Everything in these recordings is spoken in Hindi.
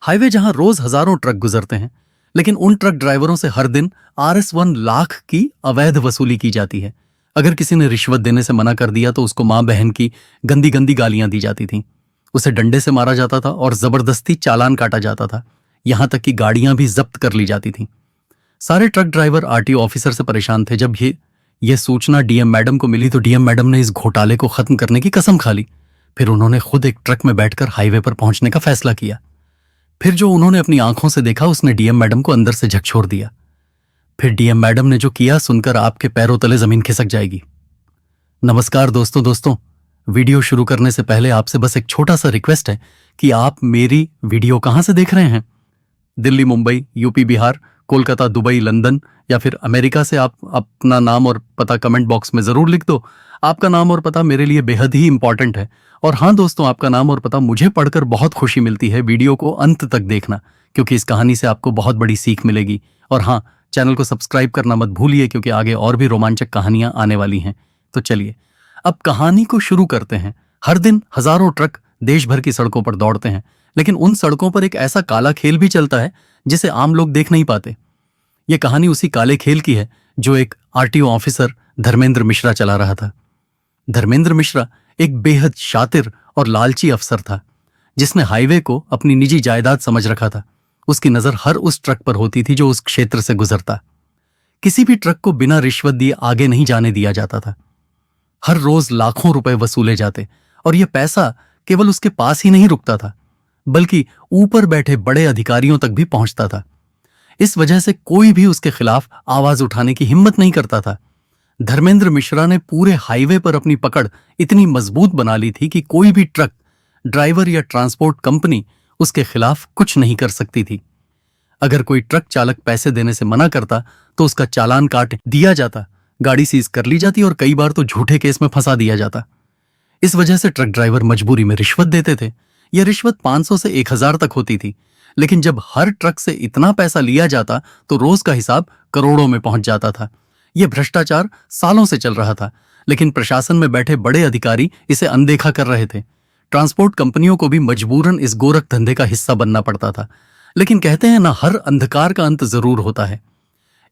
हाईवे जहां रोज हजारों ट्रक गुजरते हैं, लेकिन उन ट्रक ड्राइवरों से हर दिन RS1 लाख की अवैध वसूली की जाती है। अगर किसी ने रिश्वत देने से मना कर दिया तो उसको मां बहन की गंदी गंदी गालियां दी जाती थीं। उसे डंडे से मारा जाता था और जबरदस्ती चालान काटा जाता था। यहां तक कि गाड़ियां भी जब्त कर ली जाती थीं। सारे ट्रक ड्राइवर RTO ऑफिसर से परेशान थे। जब ये सूचना DM मैडम को मिली तो DM मैडम ने इस घोटाले को खत्म करने की कसम खा ली। फिर उन्होंने खुद एक ट्रक में बैठकर हाईवे पर पहुंचने का फैसला किया। फिर जो उन्होंने अपनी आंखों से देखा उसने DM मैडम को अंदर से झकझोर दिया। फिर DM मैडम ने जो किया सुनकर आपके पैरों तले जमीन खिसक जाएगी। नमस्कार दोस्तों, वीडियो शुरू करने से पहले आपसे बस एक छोटा सा रिक्वेस्ट है कि आप मेरी वीडियो कहां से देख रहे हैं। Delhi, Mumbai, UP, Bihar, Kolkata, Dubai, London या फिर अमेरिका से आप अपना नाम और पता कमेंट बॉक्स में जरूर लिख दो। आपका नाम और पता मेरे लिए बेहद ही इंपॉर्टेंट है। और हाँ दोस्तों, आपका नाम और पता मुझे पढ़कर बहुत खुशी मिलती है। वीडियो को अंत तक देखना, क्योंकि इस कहानी से आपको बहुत बड़ी सीख मिलेगी। और हाँ, चैनल को सब्सक्राइब करना मत भूलिए, क्योंकि आगे और भी रोमांचक कहानियां आने वाली हैं। तो चलिए अब कहानी को शुरू करते हैं। हर दिन हजारों ट्रक देश भर की सड़कों पर दौड़ते हैं, लेकिन उन सड़कों पर एक ऐसा काला खेल भी चलता है जिसे आम लोग देख नहीं पाते। यह कहानी उसी काले खेल की है जो एक RTO ऑफिसर धर्मेंद्र मिश्रा चला रहा था। धर्मेंद्र मिश्रा एक बेहद शातिर और लालची अफसर था, जिसने हाईवे को अपनी निजी जायदाद समझ रखा था। उसकी नजर हर उस ट्रक पर होती थी जो उस क्षेत्र से गुजरता। किसी भी ट्रक को बिना रिश्वत दिए आगे नहीं जाने दिया जाता था। हर रोज लाखों रुपए वसूले जाते, और यह पैसा केवल उसके पास ही नहीं रुकता था, बल्कि ऊपर बैठे बड़े अधिकारियों तक भी पहुंचता था। इस वजह से कोई भी उसके खिलाफ आवाज उठाने की हिम्मत नहीं करता था। धर्मेंद्र मिश्रा ने पूरे हाईवे पर अपनी पकड़ इतनी मजबूत बना ली थी कि कोई भी ट्रक ड्राइवर या ट्रांसपोर्ट कंपनी उसके खिलाफ कुछ नहीं कर सकती थी। अगर कोई ट्रक चालक पैसे देने से मना करता तो उसका चालान काट दिया जाता, गाड़ी सीज कर ली जाती और कई बार तो झूठे केस में फंसा दिया जाता। इस वजह से ट्रक ड्राइवर मजबूरी में रिश्वत देते थे। यह रिश्वत 500 से 1000 तक होती थी, लेकिन जब हर ट्रक से इतना पैसा लिया जाता तो रोज का हिसाब करोड़ों में पहुंच जाता था। यह भ्रष्टाचार सालों से चल रहा था, लेकिन प्रशासन में बैठे बड़े अधिकारी इसे अनदेखा कर रहे थे। ट्रांसपोर्ट कंपनियों को भी मजबूरन इस गोरख धंधे का हिस्सा बनना पड़ता था। लेकिन कहते हैं ना, हर अंधकार का अंत जरूर होता है।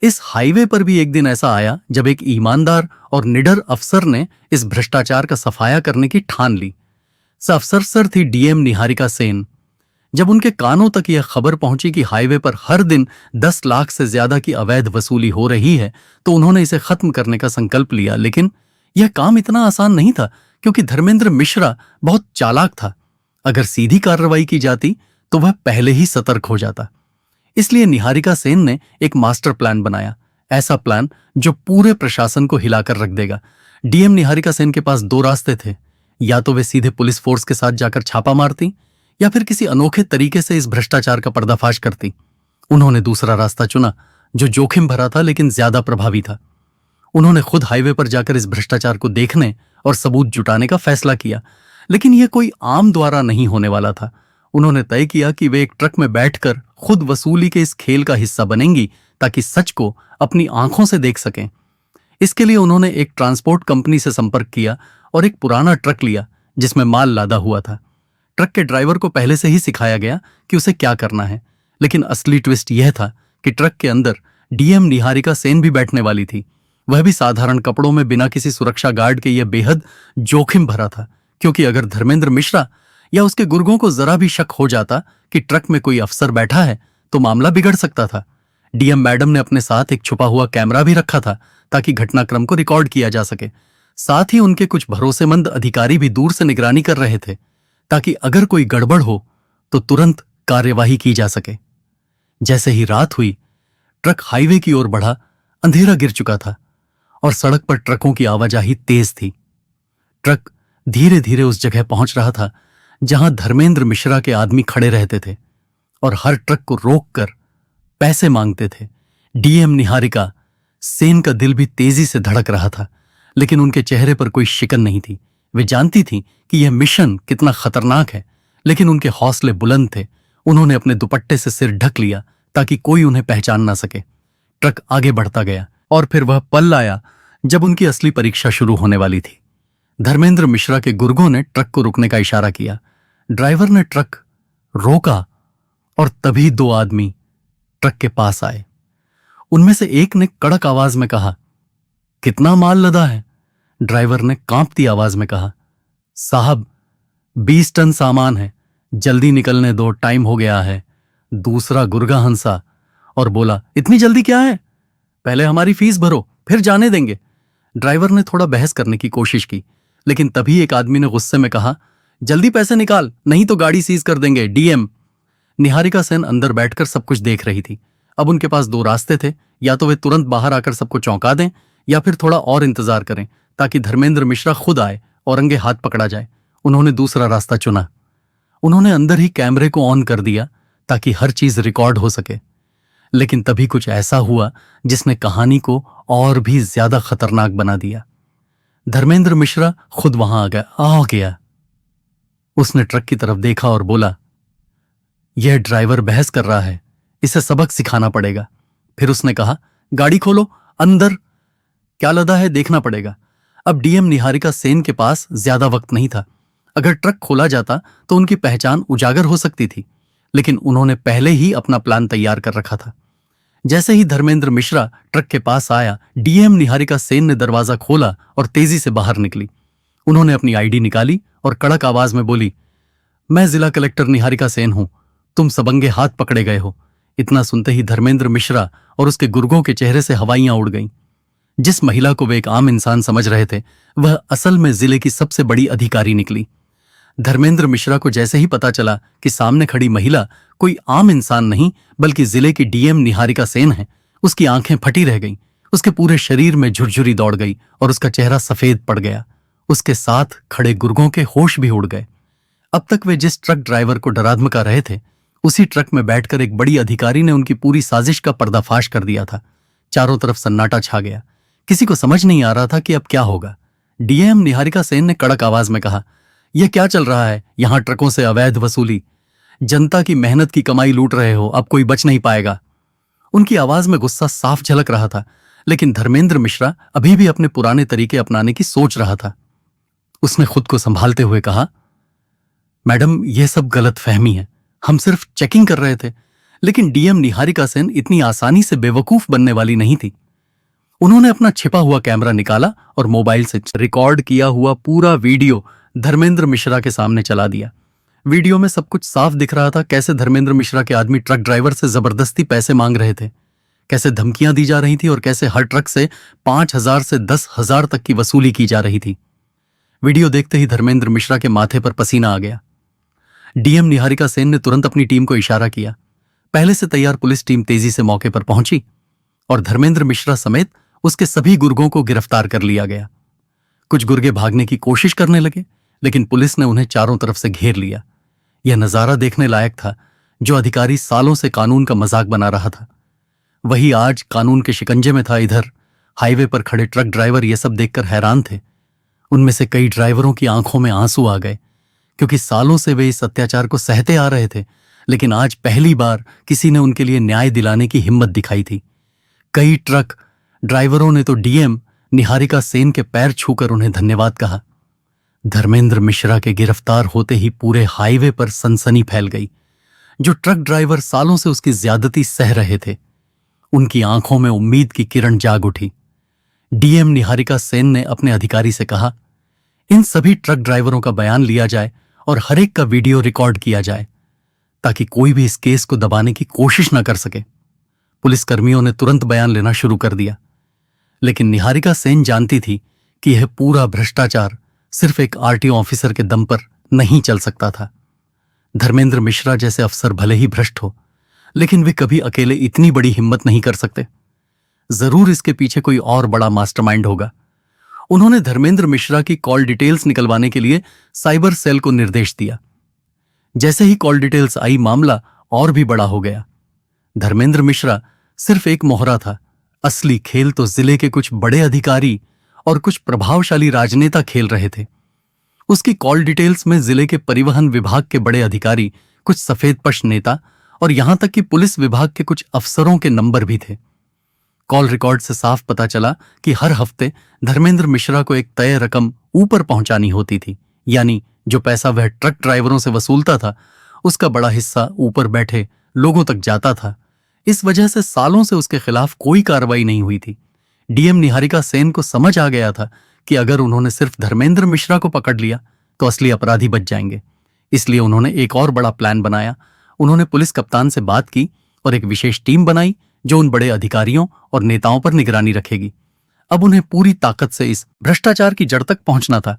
इस हाईवे पर भी एक दिन ऐसा आया जब एक ईमानदार और निडर अफसर ने इस भ्रष्टाचार का सफाया करने की ठान ली। अफसर थी DM निहारिका सेन। जब उनके कानों तक यह खबर पहुंची कि हाईवे पर हर दिन 10 लाख से ज्यादा की अवैध वसूली हो रही है, तो उन्होंने इसे खत्म करने का संकल्प लिया। लेकिन यह काम इतना आसान नहीं था, क्योंकि धर्मेंद्र मिश्रा बहुत चालाक था। अगर सीधी कार्रवाई की जाती तो वह पहले ही सतर्क हो जाता। इसलिए निहारिका सेन ने एक मास्टर प्लान बनाया, ऐसा प्लान जो पूरे प्रशासन को हिलाकर रख देगा। DM निहारिका सेन के पास 2 रास्ते थे। या तो वे सीधे पुलिस फोर्स के साथ जाकर छापा मारती, या फिर किसी अनोखे तरीके से इस भ्रष्टाचार का पर्दाफाश करती। उन्होंने दूसरा रास्ता चुना, जो जोखिम भरा था लेकिन ज्यादा प्रभावी था। उन्होंने खुद हाईवे पर जाकर इस भ्रष्टाचार को देखने और सबूत जुटाने का फैसला किया। लेकिन यह कोई आम द्वारा नहीं होने वाला था। उन्होंने तय किया कि वे एक ट्रक में बैठकर खुद वसूली के इस खेल का हिस्सा बनेंगी, ताकि सच को अपनी आंखों से देख सकें। इसके लिए उन्होंने एक ट्रांसपोर्ट कंपनी से संपर्क किया और एक पुराना ट्रक लिया जिसमें माल लादा हुआ था। ट्रक के ड्राइवर को पहले से ही सिखाया गया कि उसे क्या करना है। लेकिन असली ट्विस्ट यह था कि ट्रक के अंदर DM निहारिका सेन भी बैठने वाली थी। वह भी साधारण कपड़ों में, बिना किसी सुरक्षा गार्ड के। यह बेहद जोखिम भरा था, क्योंकि अगर धर्मेंद्र मिश्रा या उसके गुर्गों को जरा भी शक हो जाता कि ट्रक में कोई अफसर बैठा है, तो मामला बिगड़ सकता था। DM मैडम ने अपने साथ एक छुपा हुआ कैमरा भी रखा था, ताकि घटनाक्रम को रिकॉर्ड किया जा सके। साथ ही उनके कुछ भरोसेमंद अधिकारी भी दूर से निगरानी कर रहे थे, ताकि अगर कोई गड़बड़ हो तो तुरंत कार्यवाही की जा सके। जैसे ही रात हुई, ट्रक हाईवे की ओर बढ़ा। अंधेरा गिर चुका था और सड़क पर ट्रकों की आवाजाही तेज थी। ट्रक धीरे धीरे उस जगह पहुंच रहा था जहां धर्मेंद्र मिश्रा के आदमी खड़े रहते थे और हर ट्रक को रोककर पैसे मांगते थे। DM निहारिका सेन का दिल भी तेजी से धड़क रहा था, लेकिन उनके चेहरे पर कोई शिकन नहीं थी। वे जानती थीं कि यह मिशन कितना खतरनाक है, लेकिन उनके हौसले बुलंद थे। उन्होंने अपने दुपट्टे से सिर ढक लिया ताकि कोई उन्हें पहचान ना सके। ट्रक आगे बढ़ता गया और फिर वह पल आया जब उनकी असली परीक्षा शुरू होने वाली थी। धर्मेंद्र मिश्रा के गुर्गों ने ट्रक को रुकने का इशारा किया। ड्राइवर ने ट्रक रोका और तभी दो आदमी ट्रक के पास आए। उनमें से एक ने कड़क आवाज में कहा, कितना माल लदा है? ड्राइवर ने कांपती आवाज में कहा, साहब 20 टन सामान है, जल्दी निकलने दो, टाइम हो गया है। दूसरा गुर्गा हंसा और बोला, इतनी जल्दी क्या है? पहले हमारी फीस भरो, फिर जाने देंगे। ड्राइवर ने थोड़ा बहस करने की कोशिश की, लेकिन तभी एक आदमी ने गुस्से में कहा, जल्दी पैसे निकाल, नहीं तो गाड़ी सीज कर देंगे, डीएम। निहारिका सेन अंदर बैठकर सब कुछ देख रही थी। अब उनके पास दो रास्ते थे, या तो वे तुरंत बाहर आकर सबको चौंका दें, या फिर थोड़ा और इंतजार करें ताकि धर्मेंद्र मिश्रा खुद आए और रंगे हाथ पकड़ा जाए। उन्होंने दूसरा रास्ता चुना। उन्होंने अंदर ही कैमरे को ऑन कर दिया ताकि हर चीज रिकॉर्ड हो सके। लेकिन तभी कुछ ऐसा हुआ जिसने कहानी को और भी ज्यादा खतरनाक बना दिया। धर्मेंद्र मिश्रा खुद वहां आ गया। उसने ट्रक की तरफ देखा और बोला, यह ड्राइवर बहस कर रहा है, इसे सबक सिखाना पड़ेगा। फिर उसने कहा, गाड़ी खोलो, अंदर क्या लदा है देखना पड़ेगा। अब डीएम निहारिका सेन के पास ज्यादा वक्त नहीं था। अगर ट्रक खोला जाता तो उनकी पहचान उजागर हो सकती थी, लेकिन उन्होंने पहले ही अपना प्लान तैयार कर रखा था। जैसे ही धर्मेंद्र मिश्रा ट्रक के पास आया, डीएम निहारिका सेन ने दरवाजा खोला और तेजी से बाहर निकली। उन्होंने अपनी आईडी निकाली और कड़क आवाज में बोली, मैं जिला कलेक्टर निहारिका सेन हूं, तुम सबंगे हाथ पकड़े गए हो। इतना सुनते ही धर्मेंद्र मिश्रा और उसके गुर्गों के चेहरे से हवाइयां उड़ गईं। जिस महिला को वे एक आम इंसान समझ रहे थे, वह असल में जिले की सबसे बड़ी अधिकारी निकली। धर्मेंद्र मिश्रा को जैसे ही पता चला कि सामने खड़ी महिला कोई आम इंसान नहीं बल्कि जिले की डीएम निहारिका सेन है, उसकी आंखें फटी रह गईं, उसके पूरे शरीर में झुरझुरी दौड़ गई और उसका चेहरा सफेद पड़ गया। उसके साथ खड़े गुर्गों के होश भी उड़ गए। अब तक वे जिस ट्रक ड्राइवर को डरा धमका रहे थे, उसी ट्रक में बैठकर एक बड़ी अधिकारी ने उनकी पूरी साजिश का पर्दाफाश कर दिया था। चारों तरफ सन्नाटा छा गया। किसी को समझ नहीं आ रहा था कि अब क्या होगा। डीएम निहारिका सेन ने कड़क आवाज में कहा, यह क्या चल रहा है? यहां ट्रकों से अवैध वसूली, जनता की मेहनत की कमाई लूट रहे हो, अब कोई बच नहीं पाएगा। उनकी आवाज में गुस्सा साफ झलक रहा था, लेकिन धर्मेंद्र मिश्रा अभी भी अपने पुराने तरीके अपनाने की सोच रहा था। उसने खुद को संभालते हुए कहा, मैडम यह सब गलत फहमी है, हम सिर्फ चेकिंग कर रहे थे। लेकिन डीएम निहारिका सेन इतनी आसानी से बेवकूफ बनने वाली नहीं थी। उन्होंने अपना छिपा हुआ कैमरा निकाला और मोबाइल से रिकॉर्ड किया हुआ पूरा वीडियो धर्मेंद्र मिश्रा के सामने चला दिया। वीडियो में सब कुछ साफ दिख रहा था, कैसे धर्मेंद्र मिश्रा के आदमी ट्रक ड्राइवर से जबरदस्ती पैसे मांग रहे थे, कैसे धमकियां दी जा रही थी और कैसे हर ट्रक से 5,000 से 10,000 तक की वसूली की जा रही थी। वीडियो देखते ही धर्मेंद्र मिश्रा के माथे पर पसीना आ गया। डीएम निहारिका सेन ने तुरंत अपनी टीम को इशारा किया। पहले से तैयार पुलिस टीम तेजी से मौके पर पहुंची और धर्मेंद्र मिश्रा समेत उसके सभी गुर्गों को गिरफ्तार कर लिया गया। कुछ गुर्गे भागने की कोशिश करने लगे, लेकिन पुलिस ने उन्हें चारों तरफ से घेर लिया। यह नजारा देखने लायक था। जो अधिकारी सालों से कानून का मजाक बना रहा था, वही आज कानून के शिकंजे में था। इधर हाईवे पर खड़े ट्रक ड्राइवर यह सब देखकर हैरान थे। उनमें से कई ड्राइवरों की आंखों में आंसू आ गए, क्योंकि सालों से वे इस अत्याचार को सहते आ रहे थे, लेकिन आज पहली बार किसी ने उनके लिए न्याय दिलाने की हिम्मत दिखाई थी। कई ट्रक ड्राइवरों ने तो डीएम निहारिका सेन के पैर छूकर उन्हें धन्यवाद कहा। धर्मेंद्र मिश्रा के गिरफ्तार होते ही पूरे हाईवे पर सनसनी फैल गई। जो ट्रक ड्राइवर सालों से उसकी ज्यादती सह रहे थे, उनकी आंखों में उम्मीद की किरण जाग उठी। डीएम निहारिका सेन ने अपने अधिकारी से कहा, इन सभी ट्रक ड्राइवरों का बयान लिया जाए और हर एक का वीडियो रिकॉर्ड किया जाए, ताकि कोई भी इस केस को दबाने की कोशिश न कर सके। पुलिसकर्मियों ने तुरंत बयान लेना शुरू कर दिया, लेकिन निहारिका सेन जानती थी कि यह पूरा भ्रष्टाचार सिर्फ एक आरटीओ ऑफिसर के दम पर नहीं चल सकता था। धर्मेंद्र मिश्रा जैसे अफसर भले ही भ्रष्ट हो, लेकिन वे कभी अकेले इतनी बड़ी हिम्मत नहीं कर सकते। जरूर इसके पीछे कोई और बड़ा मास्टरमाइंड होगा। उन्होंने धर्मेंद्र मिश्रा की कॉल डिटेल्स निकलवाने के लिए साइबर सेल को निर्देश दिया। जैसे ही कॉल डिटेल्स आई, मामला और भी बड़ा हो गया। धर्मेंद्र मिश्रा सिर्फ एक मोहरा था, असली खेल तो जिले के कुछ बड़े अधिकारी और कुछ प्रभावशाली राजनेता खेल रहे थे। उसकी कॉल डिटेल्स में जिले के परिवहन विभाग के बड़े अधिकारी, कुछ सफेदपोश नेता और यहां तक कि पुलिस विभाग के कुछ अफसरों के नंबर भी थे। कॉल रिकॉर्ड से साफ पता चला कि हर हफ्ते धर्मेंद्र मिश्रा को एक तय रकम ऊपर पहुंचानी होती थी, यानी जो पैसा वह ट्रक ड्राइवरों से वसूलता था, उसका बड़ा हिस्सा ऊपर बैठे लोगों तक जाता था। इस वजह से सालों से उसके खिलाफ कोई कार्रवाई नहीं हुई थी। डीएम निहारिका सेन को समझ आ गया था कि अगर उन्होंने सिर्फ धर्मेंद्र मिश्रा को पकड़ लिया तो असली अपराधी बच जाएंगे। इसलिए उन्होंने एक और बड़ा प्लान बनाया। उन्होंने पुलिस कप्तान से बात की और एक विशेष टीम बनाई जो उन बड़े अधिकारियों और नेताओं पर निगरानी रखेगी। अब उन्हें पूरी ताकत से इस भ्रष्टाचार की जड़ तक पहुंचना था।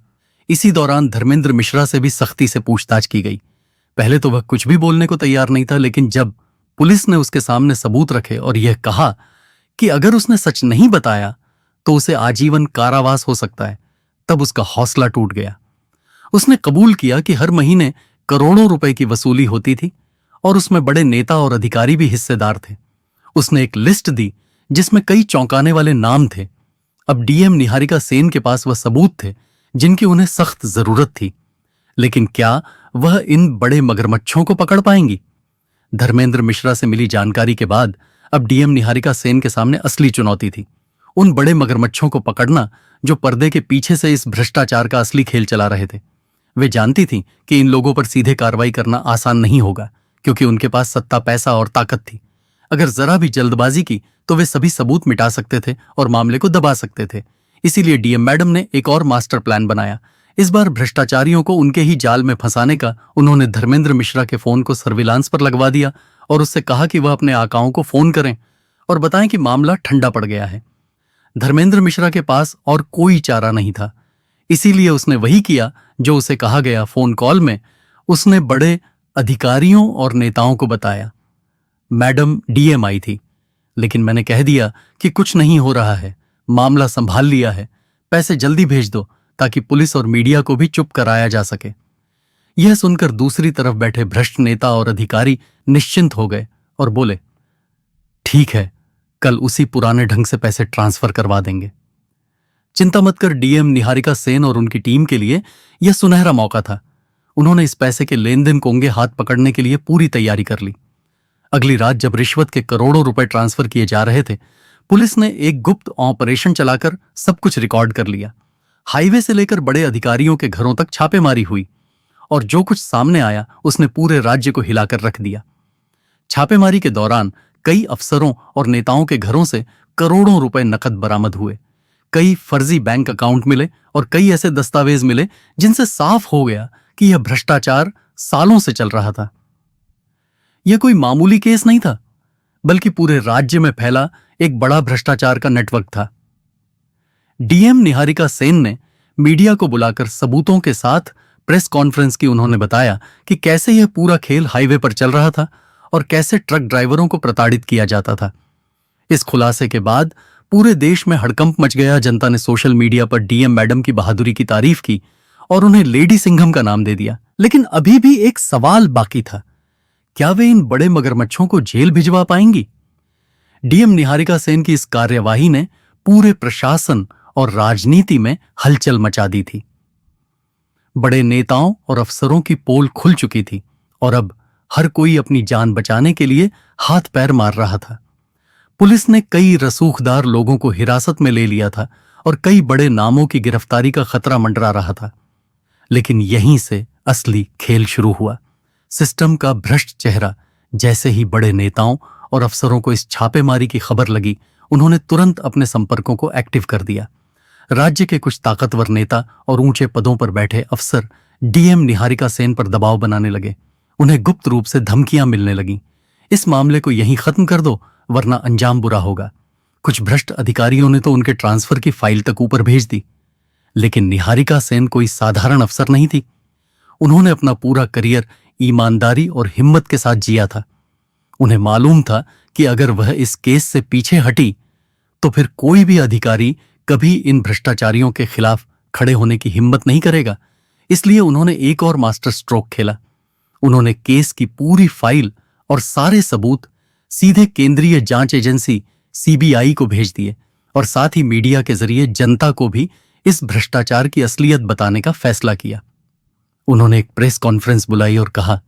इसी दौरान धर्मेंद्र मिश्रा से भी सख्ती से पूछताछ की गई। पहले तो वह कुछ भी बोलने को तैयार नहीं था, लेकिन जब पुलिस ने उसके सामने सबूत रखे और यह कहा कि अगर उसने सच नहीं बताया तो उसे आजीवन कारावास हो सकता है, तब उसका हौसला टूट गया। उसने कबूल किया कि हर महीने करोड़ों रुपए की वसूली होती थी और उसमें बड़े नेता और अधिकारी भी हिस्सेदार थे। उसने एक लिस्ट दी जिसमें कई चौंकाने वाले नाम थे। अब डीएम निहारिका सेन के पास वह सबूत थे जिनकी उन्हें सख्त जरूरत थी। लेकिन क्या वह इन बड़े मगरमच्छों को पकड़ पाएंगी? धर्मेंद्र मिश्रा से मिली जानकारी के बाद अब डीएम निहारिका सेन के सामने असली चुनौती थी। उन बड़े मगरमच्छों को पकड़ना जो पर्दे के पीछे से इस भ्रष्टाचार का असली खेल चला रहे थे। वे जानती थीं कि इन लोगों पर सीधे कार्रवाई करना आसान नहीं होगा, क्योंकि उनके पास सत्ता, पैसा और ताकत थी। अगर जरा भी जल्दबाजी की तो वे सभी सबूत मिटा सकते थे और मामले को दबा सकते थे। इसीलिए डीएम मैडम ने एक और मास्टर प्लान बनाया। इस बार भ्रष्टाचारियों को उनके ही जाल में फंसाने का उन्होंने धर्मेंद्र मिश्रा के फोन को सर्विलांस पर लगवा दिया और उससे कहा कि वह अपने आकाओं को फोन करें और बताएं कि मामला ठंडा पड़ गया है। धर्मेंद्र मिश्रा के पास और कोई चारा नहीं था, इसीलिए उसने वही किया जो उसे कहा गया। फोन कॉल में उसने बड़े अधिकारियों और नेताओं को बताया, मैडम डीएम आई थी, लेकिन मैंने कह दिया कि कुछ नहीं हो रहा है, मामला संभाल लिया है, पैसे जल्दी भेज दो ताकि पुलिस और मीडिया को भी चुप कराया जा सके। यह सुनकर दूसरी तरफ बैठे भ्रष्ट नेता और अधिकारी निश्चिंत हो गए और बोले, ठीक है, कल उसी पुराने ढंग से पैसे ट्रांसफर करवा देंगे। चिंता मत कर, डीएम निहारिका सेन और उनकी टीम के लिए यह सुनहरा मौका था। उन्होंने इस पैसे के लेन देन को हाथ पकड़ने के लिए पूरी तैयारी कर ली। अगली रात जब रिश्वत के करोड़ों रुपए ट्रांसफर किए जा रहे थे, पुलिस ने एक गुप्त ऑपरेशन चलाकर सब कुछ रिकॉर्ड कर लिया। हाईवे से लेकर बड़े अधिकारियों के घरों तक छापेमारी हुई और जो कुछ सामने आया उसने पूरे राज्य को हिलाकर रख दिया। छापेमारी के दौरान कई अफसरों और नेताओं के घरों से करोड़ों रुपए नकद बरामद हुए। कई फर्जी बैंक अकाउंट मिले और कई ऐसे दस्तावेज मिले जिनसे साफ हो गया कि यह भ्रष्टाचार सालों से चल रहा था। यह कोई मामूली केस नहीं था, बल्कि पूरे राज्य में फैला एक बड़ा भ्रष्टाचार का नेटवर्क था। डीएम निहारिका सेन ने मीडिया को बुलाकर सबूतों के साथ प्रेस कॉन्फ्रेंस की। उन्होंने बताया कि कैसे यह पूरा खेल हाईवे पर चल रहा था और कैसे ट्रक ड्राइवरों को प्रताड़ित किया जाता था। इस खुलासे के बाद पूरे देश में हड़कंप मच गया। जनता ने सोशल मीडिया पर डीएम मैडम की बहादुरी की तारीफ की और उन्हें लेडी सिंघम का नाम दे दिया। लेकिन अभी भी एक सवाल बाकी था, क्या वे इन बड़े मगरमच्छों को जेल भिजवा पाएंगी? डीएम निहारिका सेन की इस कार्यवाही ने पूरे प्रशासन और राजनीति में हलचल मचा दी थी। बड़े नेताओं और अफसरों की पोल खुल चुकी थी और अब हर कोई अपनी जान बचाने के लिए हाथ पैर मार रहा था। पुलिस ने कई रसूखदार लोगों को हिरासत में ले लिया था और कई बड़े नामों की गिरफ्तारी का खतरा मंडरा रहा था। लेकिन यहीं से असली खेल शुरू हुआ। सिस्टम का भ्रष्ट चेहरा जैसे ही बड़े नेताओं और अफसरों को इस छापेमारी की खबर लगी, उन्होंने तुरंत अपने संपर्कों को एक्टिव कर दिया। राज्य के कुछ ताकतवर नेता और ऊंचे पदों पर बैठे अफसर डीएम निहारिका सेन पर दबाव बनाने लगे। उन्हें गुप्त रूप से धमकियां मिलने लगीं, इस मामले को यहीं खत्म कर दो वरना अंजाम बुरा होगा। कुछ भ्रष्ट अधिकारियों ने तो उनके ट्रांसफर की फाइल तक ऊपर भेज दी। लेकिन निहारिका सेन कोई साधारण अफसर नहीं थी। उन्होंने अपना पूरा करियर ईमानदारी और हिम्मत के साथ जिया था। उन्हें मालूम था कि अगर वह इस केस से पीछे हटी तो फिर कोई भी अधिकारी कभी इन भ्रष्टाचारियों के खिलाफ खड़े होने की हिम्मत नहीं करेगा। इसलिए उन्होंने एक और मास्टर स्ट्रोक खेला। उन्होंने केस की पूरी फाइल और सारे सबूत सीधे केंद्रीय जांच एजेंसी सीबीआई को भेज दिए और साथ ही मीडिया के जरिए जनता को भी इस भ्रष्टाचार की असलियत बताने का फैसला किया। उन्होंने एक प्रेस कॉन्फ्रेंस बुलाई और कहा,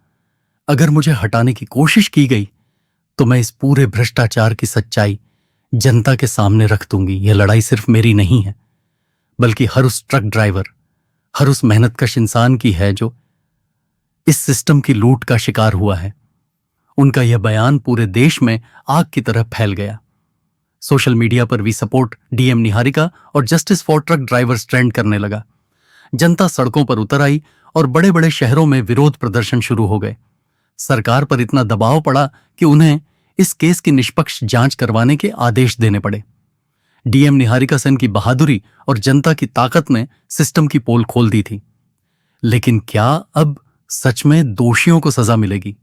अगर मुझे हटाने की कोशिश की गई तो मैं इस पूरे भ्रष्टाचार की सच्चाई जनता के सामने रख दूंगी। यह लड़ाई सिर्फ मेरी नहीं है, बल्कि हर उस ट्रक ड्राइवर, हर उस मेहनतकश इंसान की है जो इस सिस्टम की लूट का शिकार हुआ है। उनका यह बयान पूरे देश में आग की तरह फैल गया। सोशल मीडिया पर वी सपोर्ट डीएम निहारिका और justice for truck drivers trend करने लगा। जनता सड़कों पर उतर आई और बड़े बड़े शहरों में विरोध प्रदर्शन शुरू हो गए। सरकार पर इतना दबाव पड़ा कि उन्हें इस केस की निष्पक्ष जांच करवाने के आदेश देने पड़े। डीएम निहारिका सेन की बहादुरी और जनता की ताकत ने सिस्टम की पोल खोल दी थी। लेकिन क्या अब सच में दोषियों को सजा मिलेगी?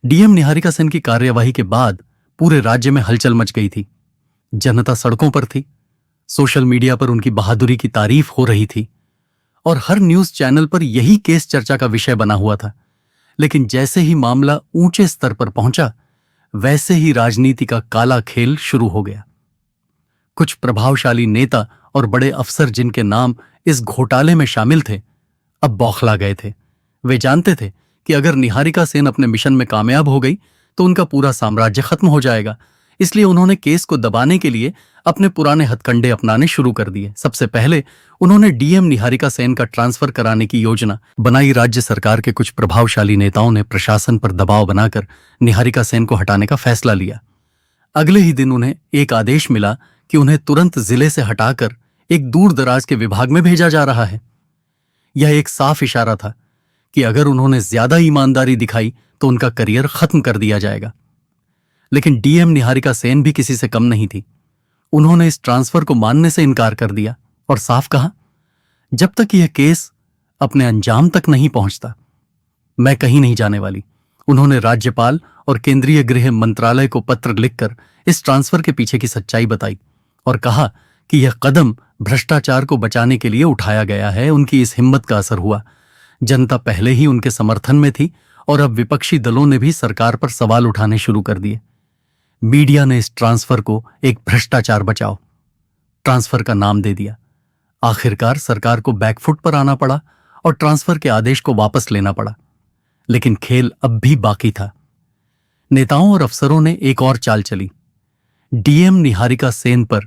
डीएम निहारिका सेन की कार्यवाही के बाद पूरे राज्य में हलचल मच गई थी। जनता सड़कों पर थी, सोशल मीडिया पर उनकी बहादुरी की तारीफ हो रही थी और हर न्यूज चैनल पर यही केस चर्चा का विषय बना हुआ था। लेकिन जैसे ही मामला ऊंचे स्तर पर पहुंचा, वैसे ही राजनीति का काला खेल शुरू हो गया। कुछ प्रभावशाली नेता और बड़े अफसर जिनके नाम इस घोटाले में शामिल थे, अब बौखला गए थे। वे जानते थे कि अगर निहारिका सेन अपने मिशन में कामयाब हो गई तो उनका पूरा साम्राज्य खत्म हो जाएगा। इसलिए उन्होंने केस को दबाने के लिए अपने पुराने हथकंडे अपनाने शुरू कर दिए। सबसे पहले उन्होंने डीएम निहारिका सेन का ट्रांसफर कराने की योजना बनाई। राज्य सरकार के कुछ प्रभावशाली नेताओं ने प्रशासन पर दबाव बनाकर निहारिका सेन को हटाने का फैसला लिया। अगले ही दिन उन्हें एक आदेश मिला कि उन्हें तुरंत जिले से हटाकर एक दूर दराज के विभाग में भेजा जा रहा है। यह एक साफ इशारा था कि अगर उन्होंने ज्यादा ईमानदारी दिखाई तो उनका करियर खत्म कर दिया जाएगा। लेकिन डीएम निहारिका सेन भी किसी से कम नहीं थी। उन्होंने इस ट्रांसफर को मानने से इनकार कर दिया और साफ कहा, जब तक यह केस अपने अंजाम तक नहीं पहुंचता, मैं कहीं नहीं जाने वाली। उन्होंने राज्यपाल और केंद्रीय गृह मंत्रालय को पत्र लिखकर इस ट्रांसफर के पीछे की सच्चाई बताई और कहा कि यह कदम भ्रष्टाचार को बचाने के लिए उठाया गया है। उनकी इस हिम्मत का असर हुआ। जनता पहले ही उनके समर्थन में थी और अब विपक्षी दलों ने भी सरकार पर सवाल उठाने शुरू कर दिए। मीडिया ने इस ट्रांसफर को एक भ्रष्टाचार बचाओ ट्रांसफर का नाम दे दिया। आखिरकार सरकार को बैकफुट पर आना पड़ा और ट्रांसफर के आदेश को वापस लेना पड़ा। लेकिन खेल अब भी बाकी था। नेताओं और अफसरों ने एक और चाल चली। डीएम निहारिका सेन पर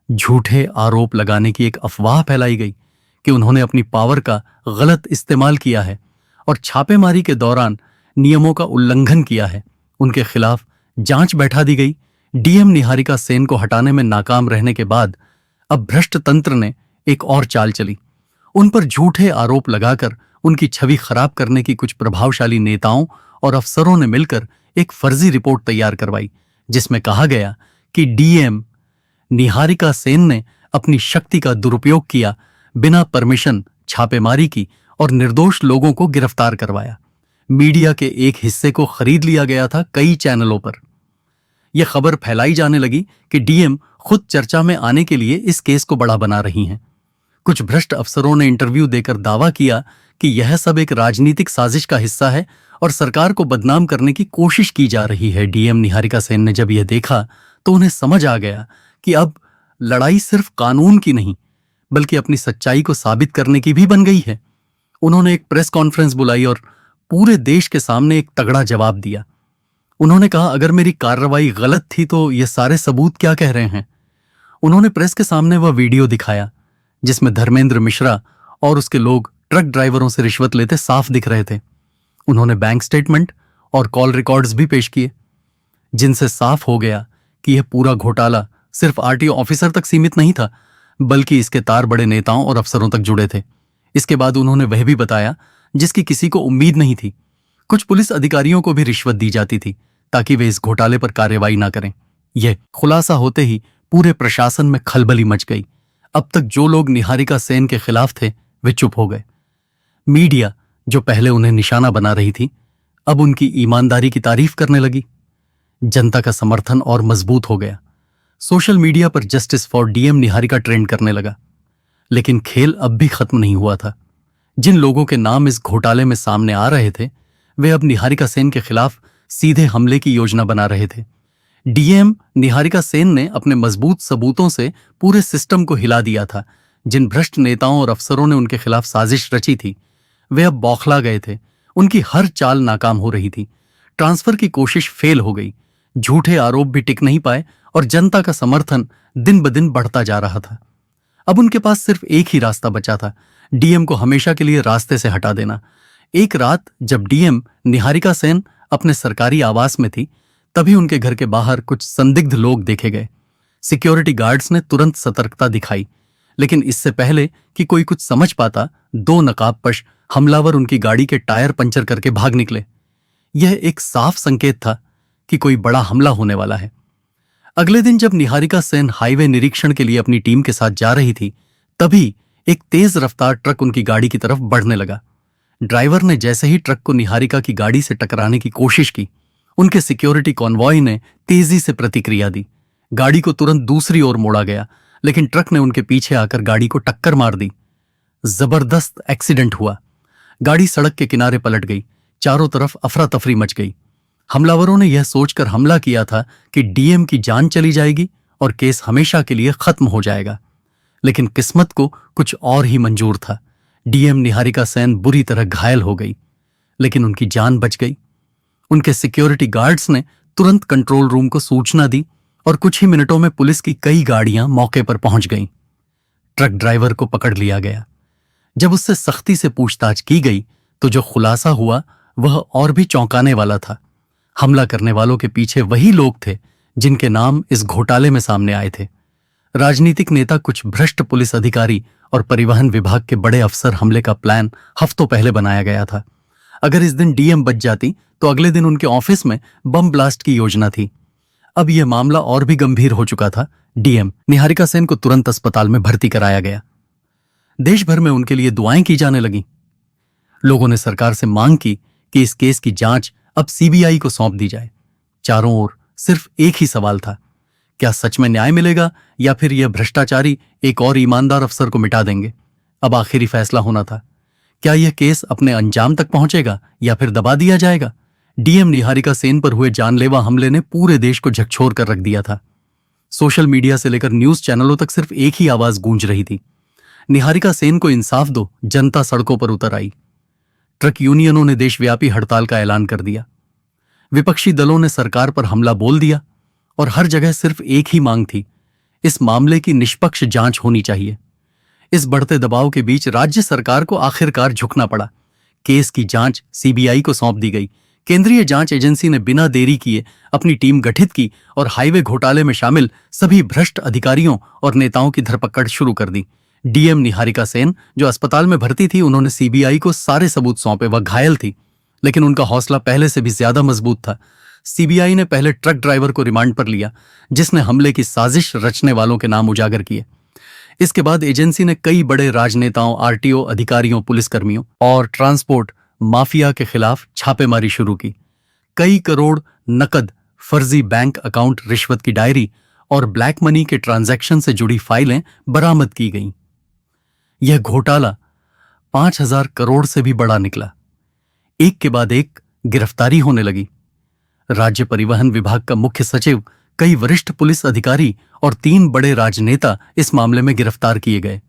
झूठे आरोप लगाने की एक अफवाह फैलाई गई कि उन्होंने अपनी पावर का गलत इस्तेमाल किया है और छापेमारी के दौरान नियमों का उल्लंघन किया है। उनके खिलाफ जांच बैठा दी गई। डीएम निहारिका सेन को हटाने में नाकाम रहने के बाद अब भ्रष्ट तंत्र ने एक और चाल चली। उन पर झूठे आरोप लगाकर उनकी छवि खराब करने की कुछ प्रभावशाली नेताओं और अफसरों ने मिलकर एक फर्जी रिपोर्ट तैयार करवाई, जिसमें कहा गया कि डीएम निहारिका सेन ने अपनी शक्ति का दुरुपयोग किया, बिना परमिशन छापेमारी की और निर्दोष लोगों को गिरफ्तार करवाया। मीडिया के एक हिस्से को खरीद लिया गया था। कई चैनलों पर यह खबर फैलाई जाने लगी कि डीएम खुद चर्चा में आने के लिए इस केस को बड़ा बना रही हैं। कुछ भ्रष्ट अफसरों ने इंटरव्यू देकर दावा किया कि यह सब एक राजनीतिक साजिश का हिस्सा है और सरकार को बदनाम करने की कोशिश की जा रही है। डीएम निहारिका सेन ने जब यह देखा तो उन्हें समझ आ गया कि अब लड़ाई सिर्फ कानून की नहीं, बल्कि अपनी सच्चाई को साबित करने की भी बन गई है। उन्होंने एक प्रेस कॉन्फ्रेंस बुलाई और पूरे देश के सामने एक तगड़ा जवाब दिया। उन्होंने कहा, अगर मेरी कार्रवाई गलत थी तो ये सारे सबूत क्या कह रहे हैं? उन्होंने प्रेस के सामने वह वीडियो दिखाया जिसमें धर्मेंद्र मिश्रा और उसके लोग ट्रक ड्राइवरों से रिश्वत लेते साफ दिख रहे थे। उन्होंने बैंक स्टेटमेंट और कॉल रिकॉर्ड्स भी पेश किए, जिनसे साफ हो गया कि यह पूरा घोटाला सिर्फ आरटीओ ऑफिसर तक सीमित नहीं था, बल्कि इसके तार बड़े नेताओं और अफसरों तक जुड़े थे। इसके बाद उन्होंने वह भी बताया जिसकी किसी को उम्मीद नहीं थी। कुछ पुलिस अधिकारियों को भी रिश्वत दी जाती थी ताकि वे इस घोटाले पर कार्रवाई ना करें। यह खुलासा होते ही पूरे प्रशासन में खलबली मच गई। अब तक जो लोग निहारिका सेन के खिलाफ थे वे चुप हो गए। मीडिया, जो पहले उन्हें निशाना बना रही थी, अब उनकी ईमानदारी की तारीफ करने लगी। जनता का समर्थन और मजबूत हो गया। सोशल मीडिया पर justice for DM Niharika trend करने लगा। लेकिन खेल अब भी खत्म नहीं हुआ था। जिन लोगों के नाम इस घोटाले में सामने आ रहे थे, वे अब निहारिका सेन के खिलाफ सीधे हमले की योजना बना रहे थे। डीएम निहारिका सेन ने अपने मजबूत सबूतों से पूरे सिस्टम को हिला दिया था। जिन भ्रष्ट नेताओं और अफसरों ने उनके खिलाफ साजिश रची थी, वे अब बौखला गए थे। उनकी हर चाल नाकाम हो रही थी। ट्रांसफर की कोशिश फेल हो गई, झूठे आरोप भी टिक नहीं पाए और जनता का समर्थन दिन ब दिन बढ़ता जा रहा था। अब उनके पास सिर्फ एक ही रास्ता बचा था, डीएम को हमेशा के लिए रास्ते से हटा देना। एक रात जब डीएम निहारिका सेन अपने सरकारी आवास में थी, तभी उनके घर के बाहर कुछ संदिग्ध लोग देखे गए। सिक्योरिटी गार्ड्स ने तुरंत सतर्कता दिखाई, लेकिन इससे पहले कि कोई कुछ समझ पाता, 2 नकाबपोश हमलावर उनकी गाड़ी के टायर पंचर करके भाग निकले। यह एक साफ संकेत था कि कोई बड़ा हमला होने वाला है। अगले दिन जब निहारिका सेन हाईवे निरीक्षण के लिए अपनी टीम के साथ जा रही थी, तभी एक तेज रफ्तार ट्रक उनकी गाड़ी की तरफ बढ़ने लगा। ड्राइवर ने जैसे ही ट्रक को निहारिका की गाड़ी से टकराने की कोशिश की, उनके सिक्योरिटी कॉन्वॉय ने तेजी से प्रतिक्रिया दी। गाड़ी को तुरंत दूसरी ओर मोड़ा गया, लेकिन ट्रक ने उनके पीछे आकर गाड़ी को टक्कर मार दी। जबरदस्त एक्सीडेंट हुआ। गाड़ी सड़क के किनारे पलट गई। चारों तरफ अफरा तफरी मच गई। हमलावरों ने यह सोचकर हमला किया था कि डीएम की जान चली जाएगी और केस हमेशा के लिए खत्म हो जाएगा, लेकिन किस्मत को कुछ और ही मंजूर था। डीएम निहारिका सेन बुरी तरह घायल हो गई, लेकिन उनकी जान बच गई। उनके सिक्योरिटी गार्ड्स ने तुरंत कंट्रोल रूम को सूचना दी और कुछ ही मिनटों में पुलिस की कई गाड़ियां मौके पर पहुंच गईं। ट्रक ड्राइवर को पकड़ लिया गया। जब उससे सख्ती से पूछताछ की गई तो जो खुलासा हुआ वह और भी चौंकाने वाला था। हमला करने वालों के पीछे वही लोग थे जिनके नाम इस घोटाले में सामने आए थे। राजनीतिक नेता, कुछ भ्रष्ट पुलिस अधिकारी और परिवहन विभाग के बड़े अफसर। हमले का प्लान हफ्तों पहले बनाया गया था। अगर इस दिन डीएम बच जाती तो अगले दिन उनके ऑफिस में बम ब्लास्ट की योजना थी। अब यह मामला और भी गंभीर हो चुका था। डीएम निहारिका सेन को तुरंत अस्पताल में भर्ती कराया गया। देश भर में उनके लिए दुआएं की जाने लगी। लोगों ने सरकार से मांग की कि इस केस की जांच अब सीबीआई को सौंप दी जाए। चारों ओर सिर्फ एक ही सवाल था, क्या सच में न्याय मिलेगा या फिर यह भ्रष्टाचारी एक और ईमानदार अफसर को मिटा देंगे। अब आखिरी फैसला होना था, क्या यह केस अपने अंजाम तक पहुंचेगा या फिर दबा दिया जाएगा। डीएम निहारिका सेन पर हुए जानलेवा हमले ने पूरे देश को झकझोर कर रख दिया था। सोशल मीडिया से लेकर न्यूज चैनलों तक सिर्फ एक ही आवाज गूंज रही थी, निहारिका सेन को इंसाफ दो। जनता सड़कों पर उतर आई। ट्रक यूनियनों ने देशव्यापी हड़ताल का ऐलान कर दिया। विपक्षी दलों ने सरकार पर हमला बोल दिया और हर जगह सिर्फ एक ही मांग थी, इस मामले की निष्पक्ष जांच होनी चाहिए। इस बढ़ते दबाव के बीच राज्य सरकार को आखिरकार झुकना पड़ा। केस की जांच सीबीआई को सौंप दी गई। केंद्रीय जांच एजेंसी ने बिना देरी किए अपनी टीम गठित की और हाईवे घोटाले में शामिल सभी भ्रष्ट अधिकारियों और नेताओं की धरपकड़ शुरू कर दी। डीएम निहारिका सेन जो अस्पताल में भर्ती थी, उन्होंने सीबीआई को सारे सबूत सौंपे। वह घायल थी, लेकिन उनका हौसला पहले से भी ज्यादा मजबूत था। सीबीआई ने पहले ट्रक ड्राइवर को रिमांड पर लिया, जिसने हमले की साजिश रचने वालों के नाम उजागर किए। इसके बाद एजेंसी ने कई बड़े राजनेताओं, आरटीओ अधिकारियों, पुलिसकर्मियों और ट्रांसपोर्ट माफिया के खिलाफ छापेमारी शुरू की। कई करोड़ नकद, फर्जी बैंक अकाउंट, रिश्वत की डायरी और ब्लैक मनी के ट्रांजैक्शन से जुड़ी फाइलें बरामद की गईं। यह घोटाला 5,000 करोड़ से भी बड़ा निकला। एक के बाद एक गिरफ्तारी होने लगी। राज्य परिवहन विभाग का मुख्य सचिव, कई वरिष्ठ पुलिस अधिकारी और 3 बड़े राजनेता इस मामले में गिरफ्तार किए गए।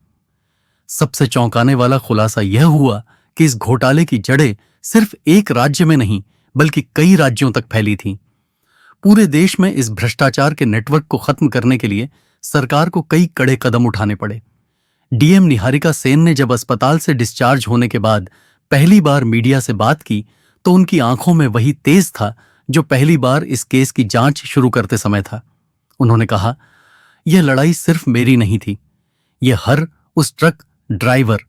सबसे चौंकाने वाला खुलासा यह हुआ कि इस घोटाले की जड़ें सिर्फ एक राज्य में नहीं बल्कि कई राज्यों तक फैली थीं। पूरे देश में इस भ्रष्टाचार के नेटवर्क को खत्म करने के लिए सरकार को कई कड़े कदम उठाने पड़े। डीएम निहारिका सेन ने जब अस्पताल से डिस्चार्ज होने के बाद पहली बार मीडिया से बात की तो उनकी आंखों में वही तेज था जो पहली बार इस केस की जांच शुरू करते समय था। उन्होंने कहा, यह लड़ाई सिर्फ मेरी नहीं थी, यह हर उस ट्रक ड्राइवर,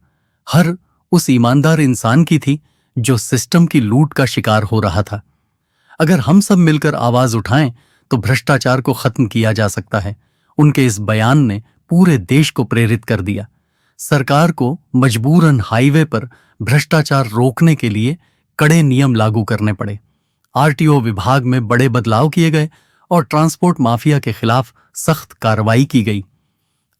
हर उस ईमानदार इंसान की थी जो सिस्टम की लूट का शिकार हो रहा था। अगर हम सब मिलकर आवाज उठाएं तो भ्रष्टाचार को खत्म किया जा सकता है। उनके इस बयान ने पूरे देश को प्रेरित कर दिया। सरकार को मजबूरन हाईवे पर भ्रष्टाचार रोकने के लिए कड़े नियम लागू करने पड़े। आरटीओ विभाग में बड़े बदलाव किए गए और ट्रांसपोर्ट माफिया के खिलाफ सख्त कार्रवाई की गई।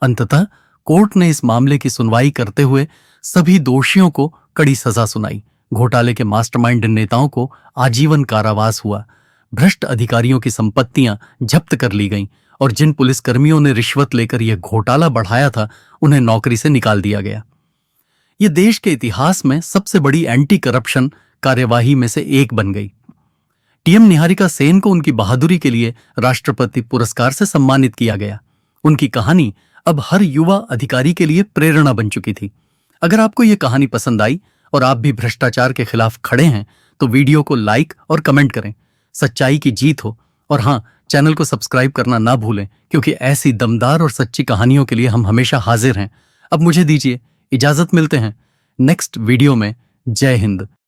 अंततः कोर्ट ने इस मामले की सुनवाई करते हुए सभी दोषियों को कड़ी सजा सुनाई। घोटाले के मास्टरमाइंड नेताओं को आजीवन कारावास हुआ। भ्रष्ट अधिकारियों की संपत्तियां जब्त कर ली गईं और जिन पुलिसकर्मियों ने रिश्वत लेकर यह घोटाला बढ़ाया था, उन्हें नौकरी से निकाल दिया गया। यह देश के इतिहास में सबसे बड़ी एंटी करप्शन कार्यवाही में से एक बन गई। डीएम निहारिका सेन को उनकी बहादुरी के लिए राष्ट्रपति पुरस्कार से सम्मानित किया गया। उनकी कहानी अब हर युवा अधिकारी के लिए प्रेरणा बन चुकी थी। अगर आपको यह कहानी पसंद आई और आप भी भ्रष्टाचार के खिलाफ खड़े हैं तो वीडियो को लाइक और कमेंट करें। सच्चाई की जीत हो। और हाँ, चैनल को सब्सक्राइब करना ना भूलें, क्योंकि ऐसी दमदार और सच्ची कहानियों के लिए हम हमेशा हाजिर हैं। अब मुझे दीजिए इजाजत, मिलते हैं नेक्स्ट वीडियो में। जय हिंद।